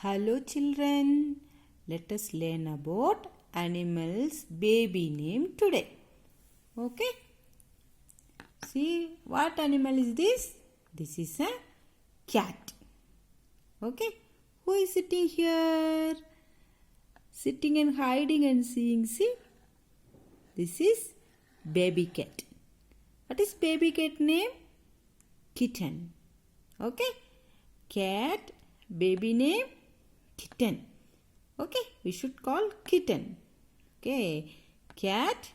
Hello children, let us learn about animals baby name today. Okay? See what animal is this? This is a cat. Okay? Who is sitting here? Sitting and hiding and seeing. See? This is baby cat. What is baby cat name? Kitten. Okay? Cat baby name kitten. Okay, we should call kitten. Okay, cat,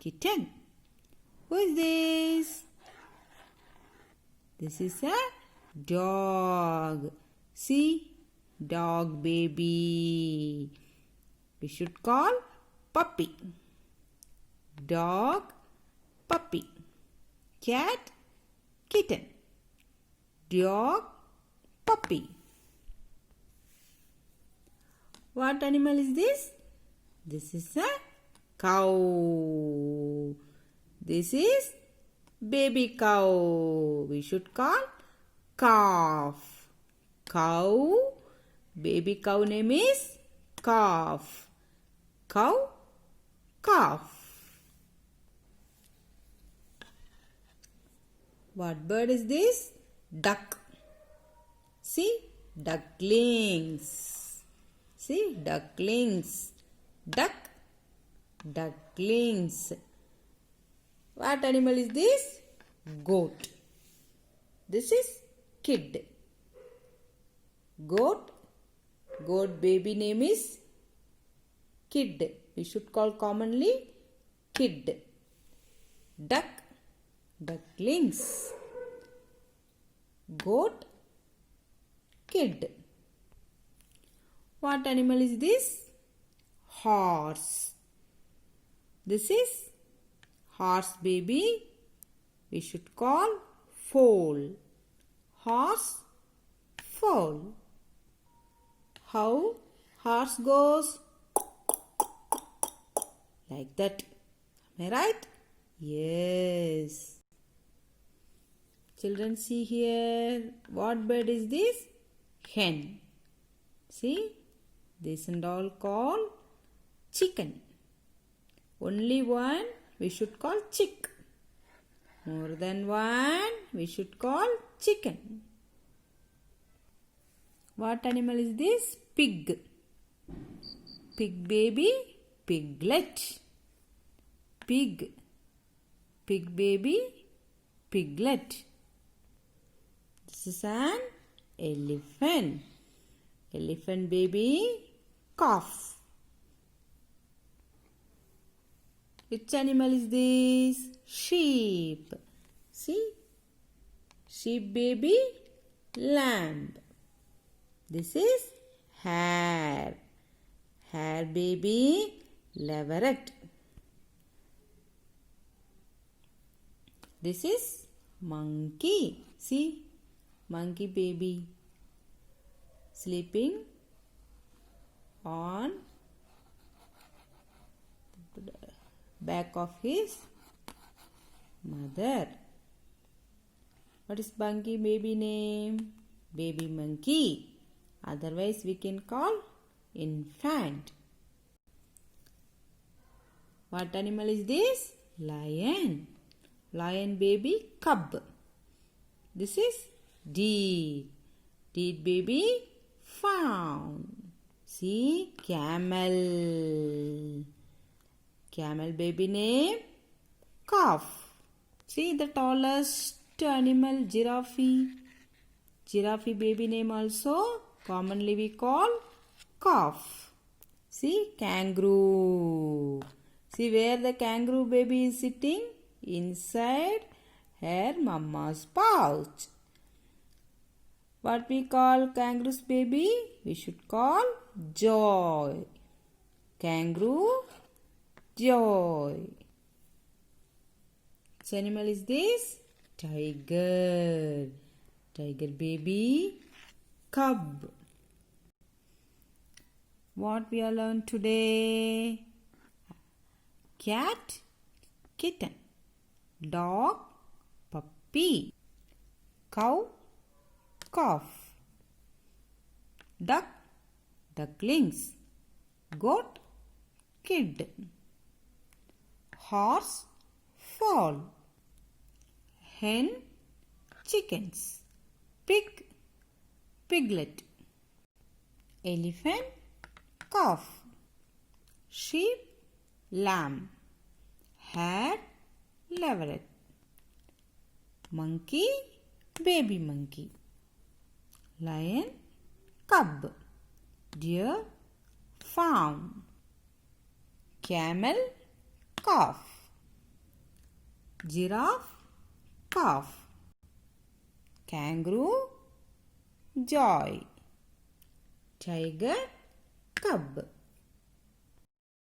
kitten. Who is this? This is a dog. See, dog baby. We should call puppy. Dog, puppy. Cat, kitten. Dog, puppy. What animal is this? This is a cow. This is baby cow. We should call calf. Cow. Baby cow name is calf. Cow. Calf. What bird is this? Duck. See? Ducklings. See, ducklings. Duck, ducklings. What animal is this? Goat. This is kid. Goat. Goat baby name is kid. We should call commonly kid. Duck, ducklings. Goat, kid. What animal is this? Horse. This is horse baby. We should call foal. Horse, foal. How horse goes? Like that. Am I right? Yes. Children, see here. What bird is this? Hen. See? This and all called chicken. Only one we should call chick. More than one we should call chicken. What animal is this? Pig. Pig baby, piglet. Pig. Pig baby, piglet. This is an elephant. Elephant baby, calf. Which animal is this? Sheep. See? Sheep baby, lamb. This is hare. Hare baby, leveret. This is monkey. See? Monkey baby. Sleeping on the back of his mother. What is monkey baby name? Baby monkey. Otherwise we can call infant. What animal is this? Lion. Lion baby cub. This is deer. Deer baby fawn. See, camel. Camel baby name calf. See the tallest animal, giraffe. Giraffe baby name also commonly we call calf. See, kangaroo. See where the kangaroo baby is sitting? Inside her mama's pouch. What we call kangaroo's baby? We should call Joy. Kangaroo, Joy. Which animal is this? Tiger. Tiger baby, cub. What we have learned today? Cat, kitten. Dog, puppy. Cow, calf. Duck, ducklings, goat, kid, horse, foal, hen, chickens, pig, piglet, elephant, calf, sheep, lamb, hare, leveret, monkey, baby monkey, lion, cub, deer, fawn, camel, calf, giraffe, calf, kangaroo, joy, tiger, cub.